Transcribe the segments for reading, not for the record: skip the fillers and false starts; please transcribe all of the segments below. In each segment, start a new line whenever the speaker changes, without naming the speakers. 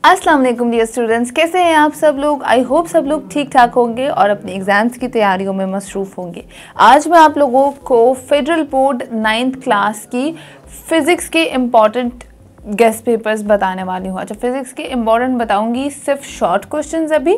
अस्सलाम वालेकुम dear students, कैसे हैं आप सब लोग। आई होप सब लोग ठीक ठाक होंगे और अपने एग्ज़ाम्स की तैयारियों में मसरूफ़ होंगे। आज मैं आप लोगों को फेडरल बोर्ड 9th क्लास की फ़िज़िक्स के इम्पॉर्टेंट गेस्ट पेपर्स बताने वाली हूँ। अच्छा, फ़िज़िक्स के इम्पॉर्टेंट बताऊँगी, सिर्फ शॉर्ट क्वेश्चंस अभी,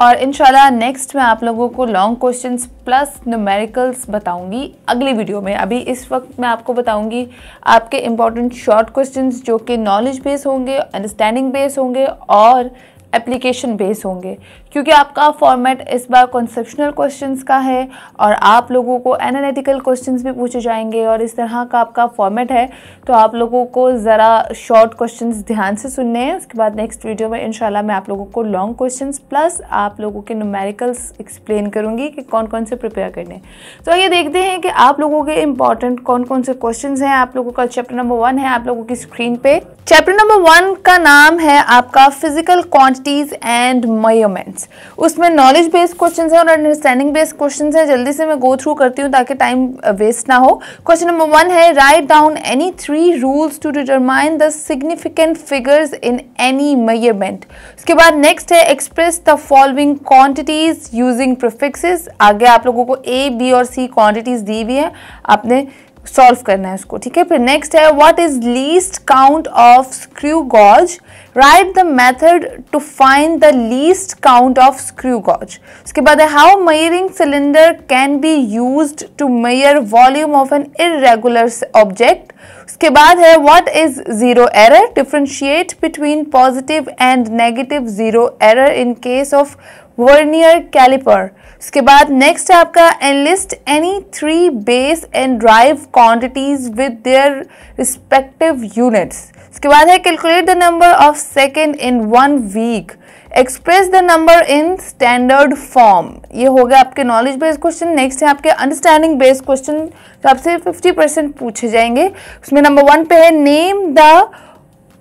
और इंशाल्लाह नेक्स्ट मैं आप लोगों को लॉन्ग क्वेश्चंस प्लस न्यूमेरिकल्स बताऊंगी अगली वीडियो में। अभी इस वक्त मैं आपको बताऊंगी आपके इम्पॉर्टेंट शॉर्ट क्वेश्चंस जो कि नॉलेज बेस होंगे, अंडरस्टैंडिंग बेस होंगे और एप्लीकेशन बेस होंगे, क्योंकि आपका फॉर्मेट इस बार कॉन्सेप्शनल क्वेश्चंस का है और आप लोगों को एनालिटिकल क्वेश्चंस भी पूछे जाएंगे और इस तरह का आपका फॉर्मेट है। तो आप लोगों को ज़रा शॉर्ट क्वेश्चंस ध्यान से सुनने हैं। उसके बाद नेक्स्ट वीडियो में इंशाल्लाह मैं आप लोगों को लॉन्ग क्वेश्चंस प्लस आप लोगों के न्यूमेरिकल्स एक्सप्लेन करूँगी कि कौन कौन से प्रिपेयर करने हैं। तो आइए देखते हैं कि आप लोगों के इम्पॉर्टेंट कौन कौन से क्वेश्चन हैं। आप लोगों का चैप्टर नंबर 1 है आप लोगों की स्क्रीन पे। चैप्टर नंबर 1 का नाम है आपका फिजिकल क्वांटिटीज एंड मेजरमेंट्स। उसमें नॉलेज बेस्ड क्वेश्चंस हैं और अंडरस्टैंडिंग बेस्ड क्वेश्चंस हैं। जल्दी से मैं गो थ्रू करती हूँ ताकि टाइम वेस्ट ना हो। क्वेश्चन नंबर 1 है, write down any 3 rules to determine the significant figures in any measurement. उसके बाद नेक्स्ट है, express the following quantities using prefixes. आगे आप लोगों को ए, बी और सी क्वांटिटीज दी हुई है, आपने सॉल्व करना है उसको, ठीक है। फिर नेक्स्ट है, what is least count of screw gauge. Write the method to find the least count of screw gauge. उसके बाद है, how measuring cylinder can be used to measure volume of an irregular object. उसके बाद है, what is zero error. Differentiate between positive and negative zero error in case of vernier caliper. उसके बाद next है आपका, enlist any 3 base and derived quantities with their respective units. उसके बाद है, calculate the number of second in 1 week. Express the number in standard form. ये हो गया आपके नॉलेज बेस्ड क्वेश्चन। नेक्स्ट है आपके अंडरस्टैंडिंग बेस्ड क्वेश्चन, तो आपसे 50% पूछे जाएंगे। उसमें नंबर 1 पे है, name the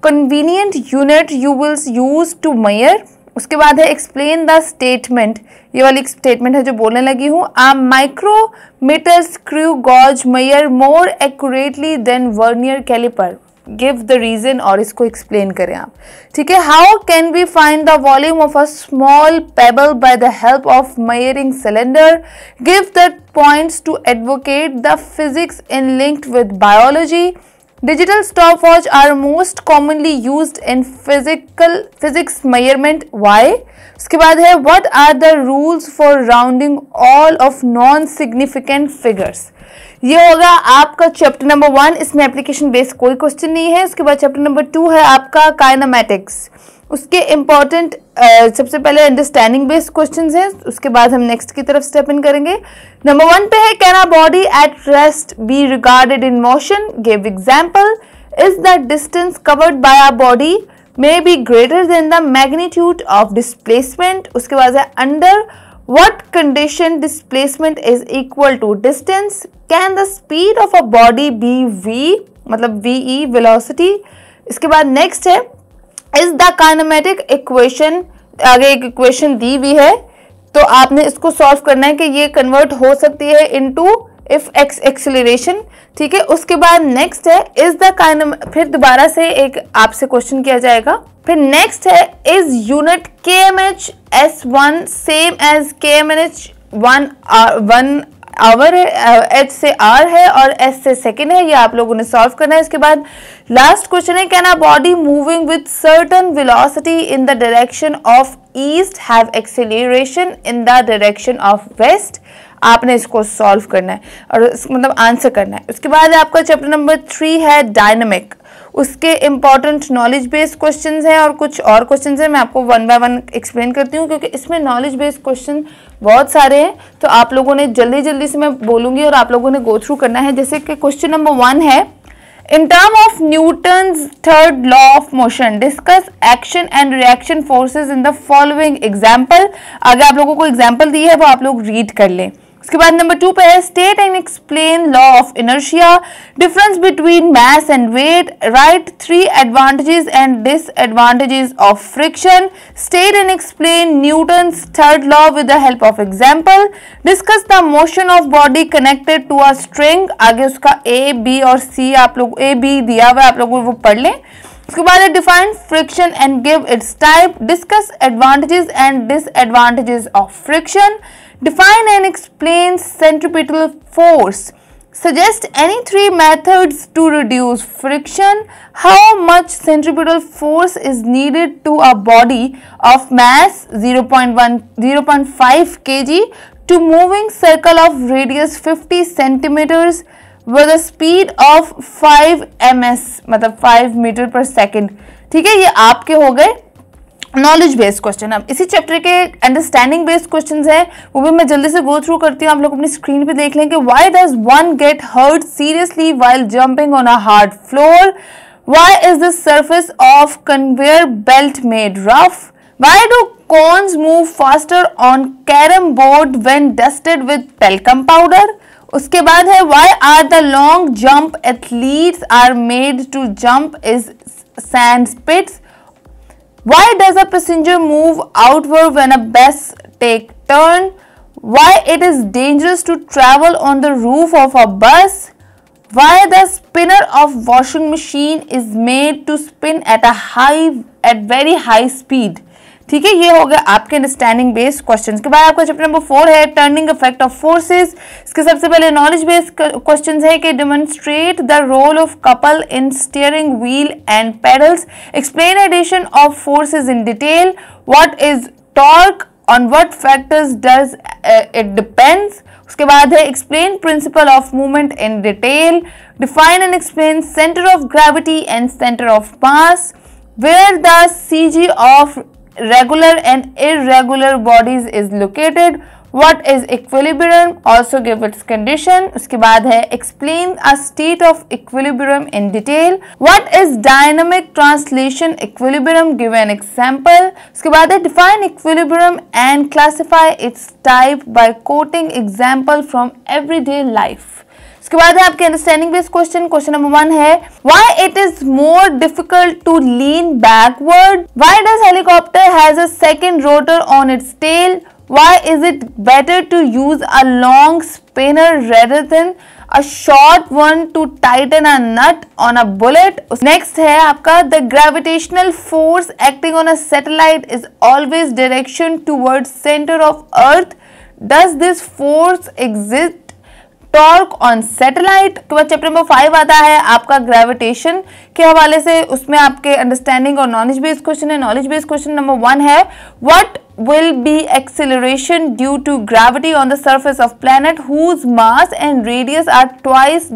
convenient unit you will use to measure. उसके बाद है, एक्सप्लेन द स्टेटमेंट। ये वाली स्टेटमेंट है जो बोलने लगी हूँ, a micrometer screw gauge measure more accurately than vernier calliper. Give the reason और इसको एक्सप्लेन करें आप, ठीक है। How can we find the volume of a small pebble by the help of measuring cylinder. Give the points to advocate the physics in linked with biology. Digital stopwatch are most commonly used in physics measurement. Why? उसके बाद है, what are the rules for rounding all of non-significant figures? ये होगा आपका chapter number 1। इसमें application based कोई question नहीं है। उसके बाद चैप्टर नंबर 2 है आपका काइनेमैटिक्स। उसके इम्पॉर्टेंट सबसे पहले अंडरस्टैंडिंग बेस्ड क्वेश्चंस हैं, उसके बाद हम नेक्स्ट की तरफ स्टेप इन करेंगे। नंबर 1 पे है, can a body at rest be regarded in motion. Give example. Is the distance covered by a body may be greater than the magnitude of displacement. उसके बाद है, under what condition displacement is equal to distance. Can the speed of a body be V, मतलब V velocity. इसके बाद next है, is the kinematic equation. आगे एक equation दी हुई है तो आपने इसको सॉल्व करना है कि ये कन्वर्ट हो सकती है इनटू इफ एक्स एक्सेलरेशन, ठीक है। उसके बाद नेक्स्ट है, इज द फिर दोबारा से एक आपसे क्वेश्चन किया जाएगा। फिर नेक्स्ट है, is unit KMH S1 same as KMH 1 hour है, H से R है और S से सेकेंड है। ये आप लोगों ने सॉल्व करना है। इसके बाद लास्ट क्वेश्चन है, can a body moving with certain velocity in the direction of east have acceleration in the direction of west. आपने इसको सॉल्व करना है और मतलब आंसर करना है। उसके बाद आपका चैप्टर नंबर 3 है डायनामिक। उसके इम्पॉर्टेंट नॉलेज बेस्ड क्वेश्चंस हैं और कुछ और क्वेश्चंस हैं। मैं आपको 1 बाय 1 एक्सप्लेन करती हूँ क्योंकि इसमें नॉलेज बेस्ड क्वेश्चन बहुत सारे हैं, तो आप लोगों ने जल्दी जल्दी से मैं बोलूँगी और आप लोगों ने गो थ्रू करना है। जैसे कि क्वेश्चन नंबर 1 है, in term of Newton's third law of motion discuss action and reaction forces in the following example. आगे आप लोगों को एग्जाम्पल दी है वो आप लोग रीड कर लें। उसके बाद नंबर 2 पे है, state and explain law of inertia, difference between mass and weight, write 3 advantages and disadvantages of friction, state and explain Newton's third law with the help of example, discuss the motion of body connected to a string. आगे उसका A, B और C आप लोग A, B दिया हुआ है, आप लोग वो पढ़ लें। उसके बाद है define friction and give its type, discuss advantages and disadvantages of friction, define and explain centripetal force, suggest any 3 methods to reduce friction, how much centripetal force is needed to a body of mass 0.5 kg to moving circle of radius 50 centimeters with a speed of 5 ms मतलब 5 metre पर second. ठीक है, ये आपके हो गए knowledge based question. अब इसी चैप्टर के अंडरस्टैंडिंग बेस्ड क्वेश्चंस हैं, वो भी मैं जल्दी से गो थ्रू करती हूँ, आप लोग अपनी स्क्रीन पे देख लें कि why does one get hurt seriously while jumping on a hard floor, why is the surface of conveyor belt made rough, why do coins move faster on carrom board when dusted with talcum powder. उसके बाद है why are the long jump athletes are made to jump is sand pits, why does a passenger move outward when a bus take turn, why it is dangerous to travel on the roof of a bus, why the spinner of washing machine is made to spin at very high speed। ठीक है, ये हो गया आपके understanding based questions के बाद आपका chapter number 4 है टर्निंग इफेक्ट ऑफ फोर्सेस। इसके सबसे पहले नॉलेज बेस्ड क्वेश्चंस है कि demonstrate the role of couple in steering wheel and pedals, explain addition of forces in detail, what is torque, on what factors does it depends. उसके बाद है explain principle of movement in detail, define and explain centre of gravity and centre of mass, where the CG of regular and irregular bodies is located, what is equilibrium, also give its condition। उसके बाद है explain a state of equilibrium in detail, what is dynamic translation equilibrium, give an example। उसके बाद है define equilibrium and classify its type by quoting example from everyday life। उसके बाद है आपके understanding based question. Question number 1 है why it is more difficult to lean backward, why does helicopter has a second rotor on its tail, why is it better to use a long spinner rather than a short one to tighten a nut on a bullet. Next है आपका the gravitational force acting on a satellite is always direction towards centre of earth, does this force exist torque on satellite. के बाद chapter number 5 आता है आपका gravitation के हवाले से, उसमें आपके अंडरस्टैंडिंग और नॉलेज बेस्ड क्वेश्चन है। नॉलेज बेस्ड क्वेश्चन नंबर 1 है what will be acceleration due to gravity on the surface of planet whose mass and radius are twice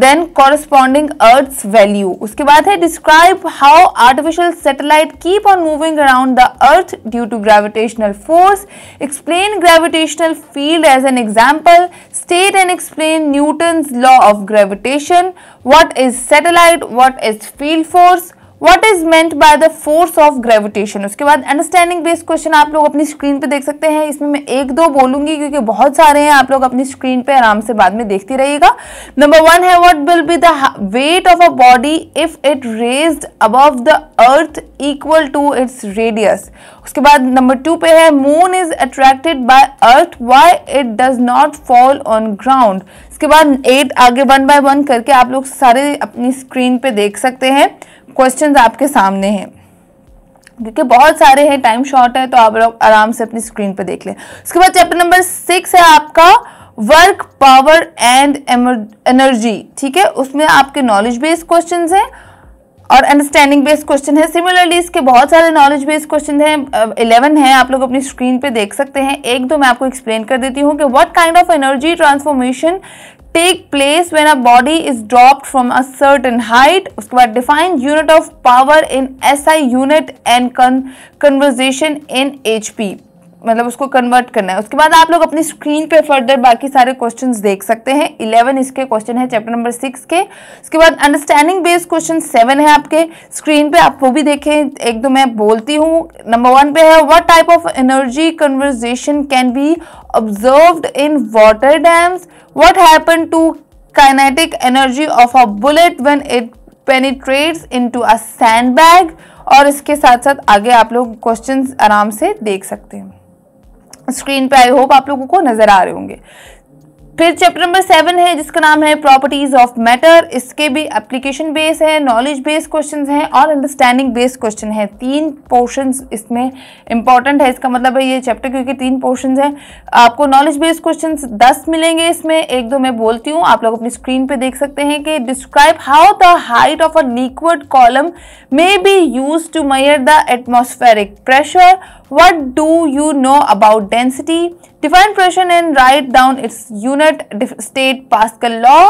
then corresponding Earth's value। उसके बाद है describe how artificial satellite keep on moving around the Earth due to gravitational force, explain gravitational field as an example, state and explain Newton's law of gravitation, what is satellite, what is field force, What is meant by the force of gravitation। उसके बाद understanding based question आप लोग अपनी screen पे देख सकते हैं। इसमें मैं 1-2 बोलूंगी क्योंकि बहुत सारे हैं, आप लोग अपनी स्क्रीन पे आराम से बाद में देखती रहिएगा। नंबर 1 है what will be the weight of a body if it raised above the earth equal to its radius. उसके बाद नंबर 2 पे है moon is attracted by earth why it does not fall on ground. इसके बाद 8 आगे 1 bye 1 करके आप लोग सारे अपनी स्क्रीन पे देख सकते हैं। क्वेश्चंस आपके सामने हैं क्योंकि बहुत सारे हैं, टाइम शॉर्ट है, तो आप लोग आराम से अपनी स्क्रीन पे देख लें। उसके बाद चैप्टर नंबर 6 है आपका वर्क पावर एंड एनर्जी। ठीक है, उसमें आपके नॉलेज बेस्ड क्वेश्चंस हैं और अंडरस्टैंडिंग बेस्ड क्वेश्चन है। सिमिलरली इसके बहुत सारे नॉलेज बेस्ड क्वेश्चन हैं, 11 है, आप लोग अपनी स्क्रीन पे देख सकते हैं। 1-2 मैं आपको एक्सप्लेन कर देती हूँ कि what kind of energy transformation take place when a body is dropped from a certain height। उसके बाद define unit of power in SI unit and conversion in HP, मतलब उसको कन्वर्ट करना है। उसके बाद आप लोग अपनी स्क्रीन पे फर्दर बाकी सारे क्वेश्चंस देख सकते हैं। 11 इसके क्वेश्चन है चैप्टर नंबर 6 के। उसके बाद अंडरस्टैंडिंग बेस्ड क्वेश्चन 7 है आपके स्क्रीन पे, आप वो भी देखें। 1-2 मैं बोलती हूँ। नंबर 1 पे है what type of energy conversation can be observed in water dams, what happen to kinetic energy of a bullet when it penetrates into a sandbag. और इसके साथ साथ आगे आप लोग क्वेश्चंस आराम से देख सकते हैं स्क्रीन पे। आई होप आप लोगों को नजर आ रहे होंगे। फिर चैप्टर नंबर 7 है जिसका नाम है प्रॉपर्टीज ऑफ मैटर। इसके भी एप्लीकेशन बेस है, नॉलेज बेस्ड क्वेश्चंस हैं और अंडरस्टैंडिंग बेस्ड क्वेश्चन है। 3 पोर्शंस इसमें इंपॉर्टेंट है, इसका मतलब है ये चैप्टर क्योंकि 3 पोर्शंस हैं। आपको नॉलेज बेस्ड क्वेश्चंस 10 मिलेंगे इसमें, 1-2 मैं बोलती हूँ, आप लोग अपनी स्क्रीन पे देख सकते हैं कि describe how the height of a liquid column may be used to measure the atmospheric pressure, what do you know about density, define pressure and write down its unit, state Pascal law,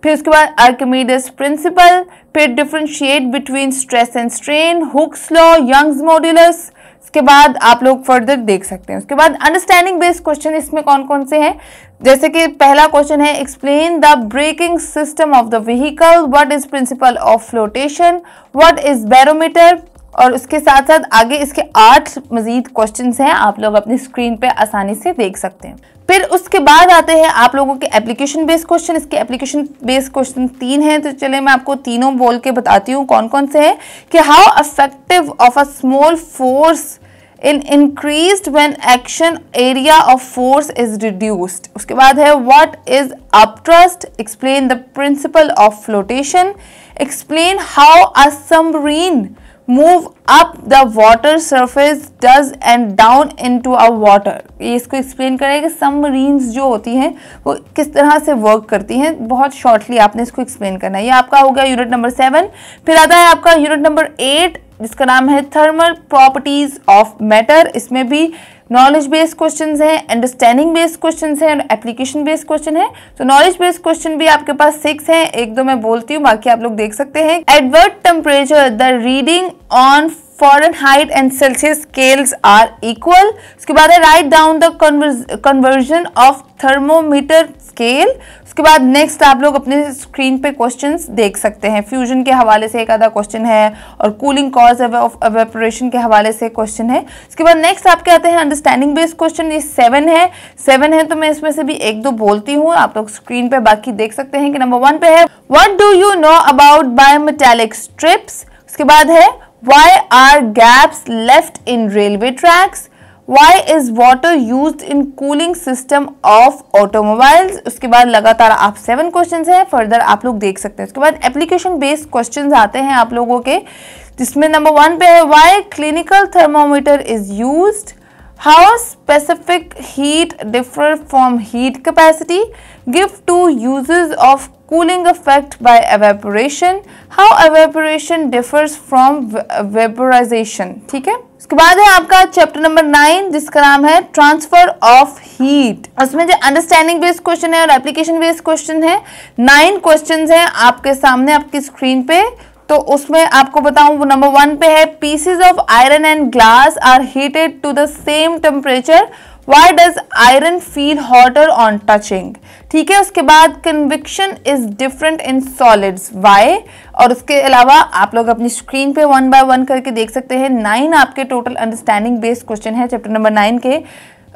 फिर उसके बाद Archimedes principle, फिर differentiate between stress and strain, Hooke's law, Young's modulus। इसके बाद आप लोग further देख सकते हैं। उसके बाद अंडरस्टैंडिंग बेस्ड क्वेश्चन इसमें कौन कौन से हैं, जैसे कि पहला क्वेश्चन है explain the braking system of the vehicle, what is principle of flotation, what is barometer, और उसके साथ साथ आगे इसके 8 मजीद क्वेश्चंस हैं, आप लोग अपनी स्क्रीन पे आसानी से देख सकते हैं। फिर उसके बाद आते हैं आप लोगों के एप्लीकेशन बेस्ड क्वेश्चन। इसके एप्लीकेशन बेस्ड क्वेश्चन 3 हैं, तो चले मैं आपको तीनों बोल के बताती हूँ कौन कौन से हैं। कि how effective of a small force in increased when action area of force is reduced. उसके बाद है what is upthrust, explain the principle of flotation, explain how a submarine move up the water surface does and down into a water. ये इसको explain करेगा कि submarines जो होती हैं वो किस तरह से वर्क करती हैं, बहुत शॉर्टली आपने इसको एक्सप्लेन करना है। ये आपका हो गया यूनिट नंबर 7। फिर आता है आपका यूनिट नंबर 8 जिसका नाम है थर्मल प्रॉपर्टीज ऑफ मैटर। इसमें भी नॉलेज बेस्ड क्वेश्चंस हैं, अंडरस्टैंडिंग बेस्ड क्वेश्चंस हैं और एप्लीकेशन बेस्ड क्वेश्चन है। तो नॉलेज बेस्ड क्वेश्चन भी आपके पास 6 हैं, 1-2 मैं बोलती हूँ, बाकी आप लोग देख सकते हैं। At what temperature the reading on Fahrenheit and Celsius scales are equal। उसके बाद है write down the conversion of thermometer scale. उसके बाद नेक्स्ट आप लोग अपने स्क्रीन पे क्वेश्चंस देख सकते हैं। फ्यूजन के हवाले से एक आधा क्वेश्चन है और कूलिंग कॉज ऑफ एवेपोरेशन के हवाले से क्वेश्चन है। उसके बाद नेक्स्ट आपके आते हैं अंडरस्टैंडिंग बेस्ड क्वेश्चन। ये 7 है तो मैं इसमें से भी 1-2 बोलती हूँ, आप लोग स्क्रीन पे बाकी देख सकते हैं। कि नंबर 1 पे है what do you know about bimetallic strips. उसके बाद है why are gaps left in railway tracks, why is water used in cooling system of automobiles। उसके बाद लगातार आप 7 क्वेश्चंस हैं, फर्दर आप लोग देख सकते हैं। उसके बाद एप्लीकेशन बेस्ड क्वेश्चंस आते हैं आप लोगों के, जिसमें नंबर 1 पे है why clinical thermometer is used, how specific heat differ from heat capacity, give 2 uses of cooling effect by evaporation, how evaporation differs from vaporization। ठीक है। उसके बाद है आपका चैप्टर नंबर 9 जिसका नाम है ट्रांसफर ऑफ हीट। उसमें जो अंडरस्टैंडिंग बेस्ड क्वेश्चन है और एप्लीकेशन बेस्ड क्वेश्चन है, 9 क्वेश्चंस हैं आपके सामने आपकी स्क्रीन पे। तो उसमें आपको बताऊं, नंबर 1 पे है pieces of iron and glass are heated to the same temperature, Why does iron feel hotter on touching। ठीक है। उसके बाद conviction is different in solids, why। और उसके अलावा आप लोग अपनी स्क्रीन पे 1 by 1 करके देख सकते हैं। 9 आपके टोटल अंडरस्टैंडिंग बेस्ड क्वेश्चन है चैप्टर नंबर 9 के।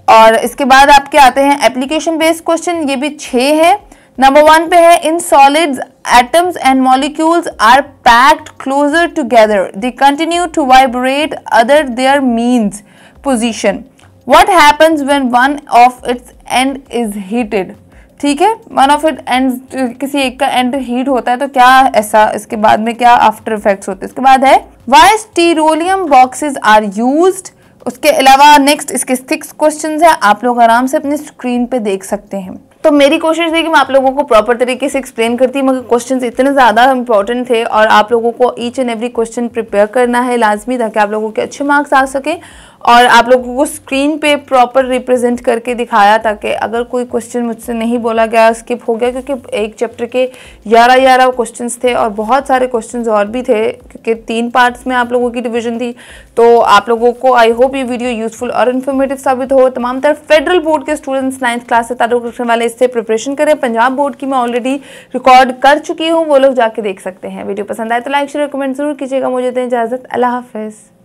और इसके बाद आपके आते हैं एप्लीकेशन बेस्ड क्वेश्चन, ये भी 6 है। नंबर 1 पे है in solids atoms and molecules are packed closer together, they continue to vibrate other their means position, what happens when one of its end is heated। ठीक है, वन ऑफ इट एंड, किसी एक का and heat होता है तो क्या ऐसा, इसके बाद में क्या आफ्टर इफेक्ट्स होते हैं। इसके बाद है व्हाई स्टीरोलियम बॉक्सेस आर यूज्ड। उसके अलावा नेक्स्ट इसके 6 क्वेश्चंस हैं, आप लोग आराम से अपनी स्क्रीन पे देख सकते हैं। तो मेरी कोशिश थी कि मैं आप लोगों को प्रॉपर तरीके से एक्सप्लेन करती, मगर क्वेश्चंस इतने ज़्यादा इंपॉर्टेंट थे और आप लोगों को each and every question prepare करना है लाजमी, ताकि आप लोगों के अच्छे मार्क्स आ सके। और आप लोगों को स्क्रीन पे प्रॉपर रिप्रेजेंट करके दिखाया, ताकि अगर कोई क्वेश्चन मुझसे नहीं बोला गया, स्किप हो गया, क्योंकि एक चैप्टर के 11 क्वेश्चंस थे और बहुत सारे क्वेश्चंस और भी थे, क्योंकि 3 पार्ट्स में आप लोगों की डिवीजन थी। तो आप लोगों को आई होप ये वीडियो यूजफुल और इन्फॉर्मेटिव साबित हो। तमाम तरह फेडरल बोर्ड के स्टूडेंट्स 9th क्लास से ताल्लुक रखने वाले इससे प्रिपरेशन करें। पंजाब बोर्ड की मैं ऑलरेडी रिकॉर्ड कर चुकी हूँ, वो लोग जाके देख सकते हैं। वीडियो पसंद आए तो लाइक शेयर कमेंट जरूर कीजिएगा। मुझे दें इजाजत, अल्लाह हाफिज़।